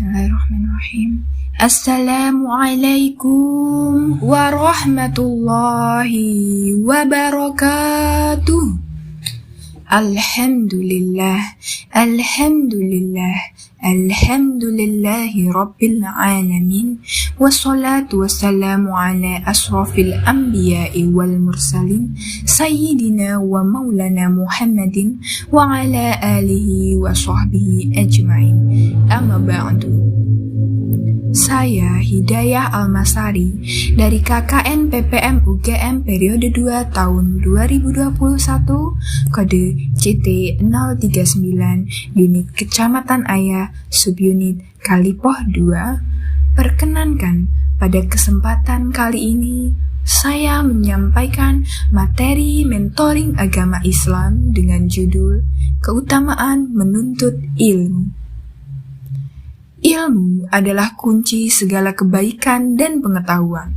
Bismillahirrahmanirrahim. Assalamualaikum warahmatullahi wabarakatuh. Alhamdulillah, alhamdulillahi rabbil alamin. Wassalatu wassalamu ala asrafil anbiya'i wal mursalin, sayyidina wa maulana Muhammadin wa ala alihi wa sahbihi ajma'in. Amma ba'du. Saya Hidayah Almasari dari KKN PPM UGM periode 2 tahun 2021, kode CT039, unit Kecamatan Ayah, subunit Kalipoh 2. Perkenankan, pada kesempatan kali ini saya menyampaikan materi mentoring agama Islam dengan judul Keutamaan Menuntut Ilmu. Ilmu adalah kunci segala kebaikan dan pengetahuan.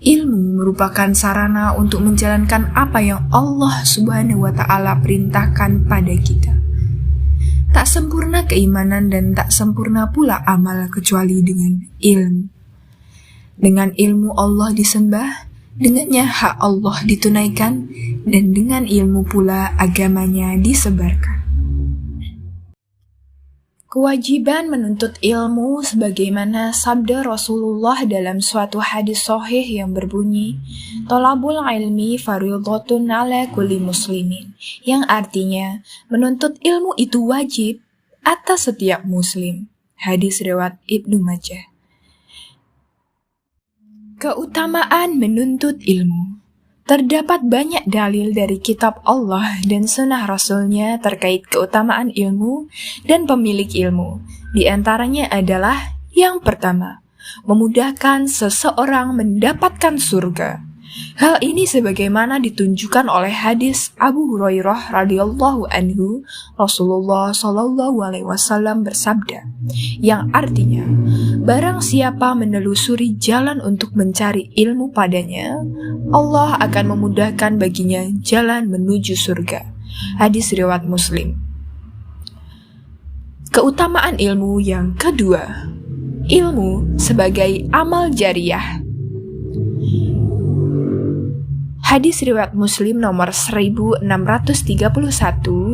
Ilmu merupakan sarana untuk menjalankan apa yang Allah Subhanahu wa Ta'ala perintahkan pada kita. Tak sempurna keimanan dan tak sempurna pula amal kecuali dengan ilmu. Dengan ilmu Allah disembah, dengannya hak Allah ditunaikan, dan dengan ilmu pula agamanya disebarkan. Kewajiban menuntut ilmu sebagaimana sabda Rasulullah dalam suatu hadis sahih yang berbunyi, "Thalabul ilmi fardhatun 'ala kulli muslimin", yang artinya menuntut ilmu itu wajib atas setiap muslim. Hadis riwayat Ibnu Majah. Keutamaan menuntut ilmu. Terdapat banyak dalil dari kitab Allah dan sunnah Rasulnya terkait keutamaan ilmu dan pemilik ilmu. Di antaranya adalah yang pertama, memudahkan seseorang mendapatkan surga. Hal ini sebagaimana ditunjukkan oleh hadis Abu Hurairah radhiyallahu anhu, Rasulullah shallallahu alaihi wasallam bersabda, yang artinya, barang siapa menelusuri jalan untuk mencari ilmu padanya, Allah akan memudahkan baginya jalan menuju surga. Hadis riwayat Muslim. Keutamaan ilmu yang kedua, ilmu sebagai amal jariyah. Hadis riwayat Muslim nomor 1631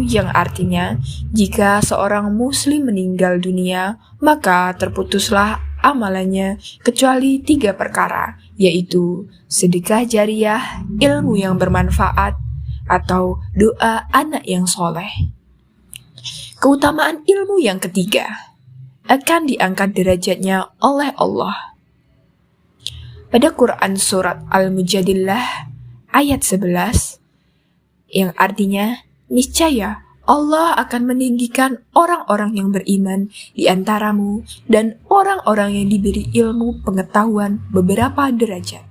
yang artinya, jika seorang muslim meninggal dunia, maka terputuslah amalannya kecuali 3 perkara, yaitu sedekah jariyah, ilmu yang bermanfaat, atau doa anak yang soleh. Keutamaan ilmu yang ketiga, akan diangkat derajatnya oleh Allah. Pada Quran surat Al-Mujadilah ayat 11, yang artinya, niscaya Allah akan meninggikan orang-orang yang beriman di antaramu dan orang-orang yang diberi ilmu pengetahuan beberapa derajat.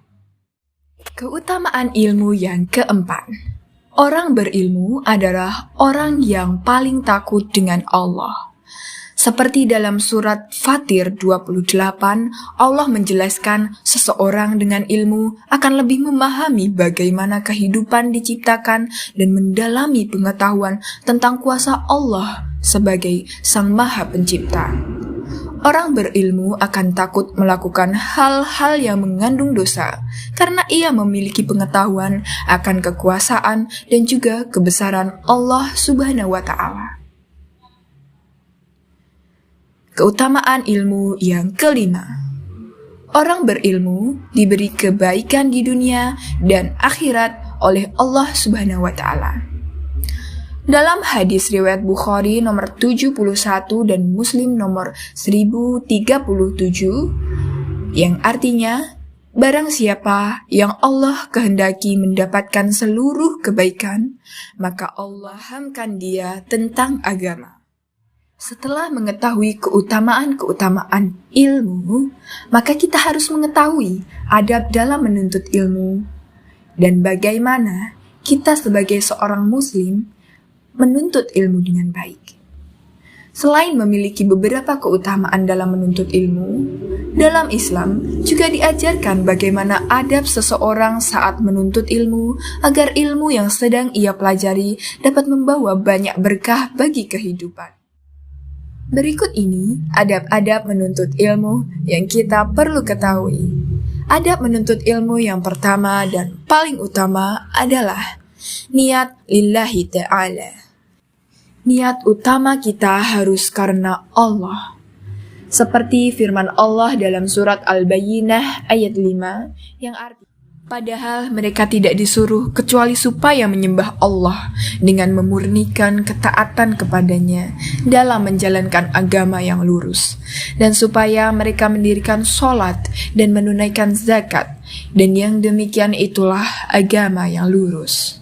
Keutamaan ilmu yang keempat, orang berilmu adalah orang yang paling takut dengan Allah. Seperti dalam surat Fatir 28, Allah menjelaskan seseorang dengan ilmu akan lebih memahami bagaimana kehidupan diciptakan dan mendalami pengetahuan tentang kuasa Allah sebagai Sang Maha Pencipta. Orang berilmu akan takut melakukan hal-hal yang mengandung dosa karena ia memiliki pengetahuan akan kekuasaan dan juga kebesaran Allah Subhanahu wa Ta'ala. Keutamaan ilmu yang kelima, orang berilmu diberi kebaikan di dunia dan akhirat oleh Allah Subhanahu wa Ta'ala. Dalam hadis riwayat Bukhari nomor 71 dan Muslim nomor 1037, yang artinya, barang siapa yang Allah kehendaki mendapatkan seluruh kebaikan, maka Allah ilhamkan dia tentang agama. Setelah mengetahui keutamaan-keutamaan ilmu, maka kita harus mengetahui adab dalam menuntut ilmu dan bagaimana kita sebagai seorang muslim menuntut ilmu dengan baik. Selain memiliki beberapa keutamaan dalam menuntut ilmu, dalam Islam juga diajarkan bagaimana adab seseorang saat menuntut ilmu agar ilmu yang sedang ia pelajari dapat membawa banyak berkah bagi kehidupan. Berikut ini adab-adab menuntut ilmu yang kita perlu ketahui. Adab menuntut ilmu yang pertama dan paling utama adalah niat lillahi ta'ala. Niat utama kita harus karena Allah. Seperti firman Allah dalam surat Al-Bayyinah ayat 5 yang artinya, padahal mereka tidak disuruh kecuali supaya menyembah Allah dengan memurnikan ketaatan kepadanya dalam menjalankan agama yang lurus, dan supaya mereka mendirikan sholat dan menunaikan zakat, dan yang demikian itulah agama yang lurus.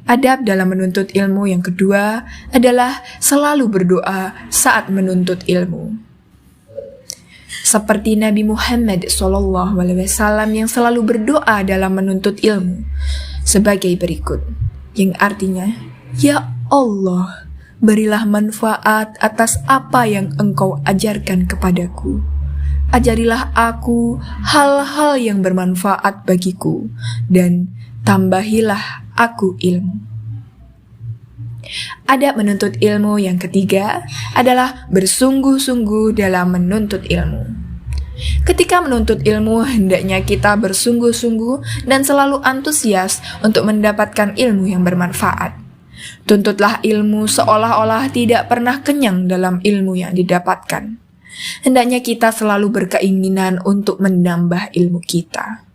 Adab dalam menuntut ilmu yang kedua adalah selalu berdoa saat menuntut ilmu. Seperti Nabi Muhammad SAW yang selalu berdoa dalam menuntut ilmu sebagai berikut, yang artinya, "Ya Allah, berilah manfaat atas apa yang Engkau ajarkan kepadaku. Ajarilah aku hal-hal yang bermanfaat bagiku, dan tambahilah aku ilmu." Adab menuntut ilmu yang ketiga adalah bersungguh-sungguh dalam menuntut ilmu. Ketika menuntut ilmu, hendaknya kita bersungguh-sungguh dan selalu antusias untuk mendapatkan ilmu yang bermanfaat. Tuntutlah ilmu seolah-olah tidak pernah kenyang dalam ilmu yang didapatkan. Hendaknya kita selalu berkeinginan untuk menambah ilmu kita.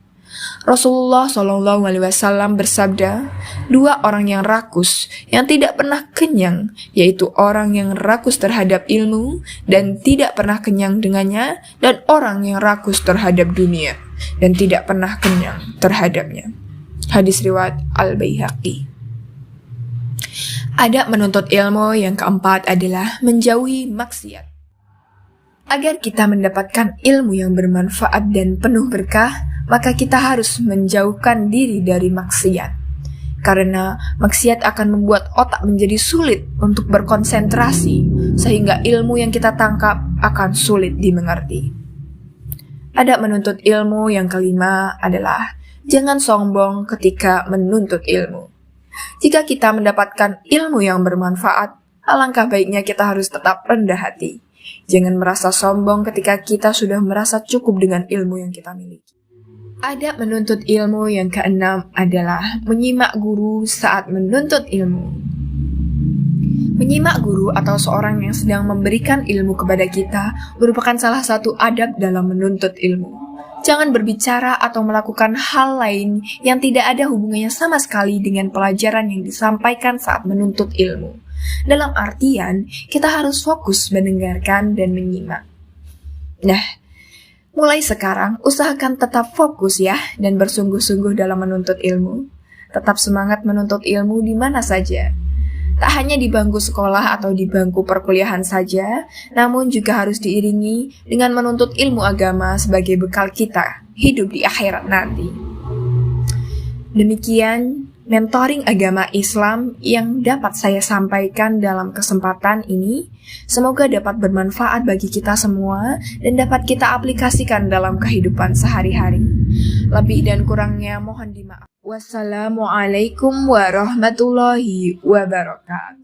Rasulullah SAW bersabda, "Dua orang yang rakus, yang tidak pernah kenyang, yaitu orang yang rakus terhadap ilmu dan tidak pernah kenyang dengannya, dan orang yang rakus terhadap dunia dan tidak pernah kenyang terhadapnya." Hadis riwayat Al-Baihaqi. Adab menuntut ilmu yang keempat adalah menjauhi maksiat. Agar kita mendapatkan ilmu yang bermanfaat dan penuh berkah, maka kita harus menjauhkan diri dari maksiat. Karena maksiat akan membuat otak menjadi sulit untuk berkonsentrasi, sehingga ilmu yang kita tangkap akan sulit dimengerti. Adab menuntut ilmu yang kelima adalah jangan sombong ketika menuntut ilmu. Jika kita mendapatkan ilmu yang bermanfaat, alangkah baiknya kita harus tetap rendah hati. Jangan merasa sombong ketika kita sudah merasa cukup dengan ilmu yang kita miliki. Adab menuntut ilmu yang keenam adalah menyimak guru saat menuntut ilmu. Menyimak guru atau seorang yang sedang memberikan ilmu kepada kita merupakan salah satu adab dalam menuntut ilmu. Jangan berbicara atau melakukan hal lain yang tidak ada hubungannya sama sekali dengan pelajaran yang disampaikan saat menuntut ilmu. Dalam artian, kita harus fokus mendengarkan dan menyimak. Nah, mulai sekarang, usahakan tetap fokus ya, dan bersungguh-sungguh dalam menuntut ilmu. Tetap semangat menuntut ilmu di mana saja. Tak hanya di bangku sekolah atau di bangku perkuliahan saja, namun juga harus diiringi dengan menuntut ilmu agama sebagai bekal kita hidup di akhirat nanti. Demikian mentoring agama Islam yang dapat saya sampaikan dalam kesempatan ini. Semoga dapat bermanfaat bagi kita semua dan dapat kita aplikasikan dalam kehidupan sehari-hari. Lebih dan kurangnya mohon dimaaf. Wassalamualaikum warahmatullahi wabarakatuh.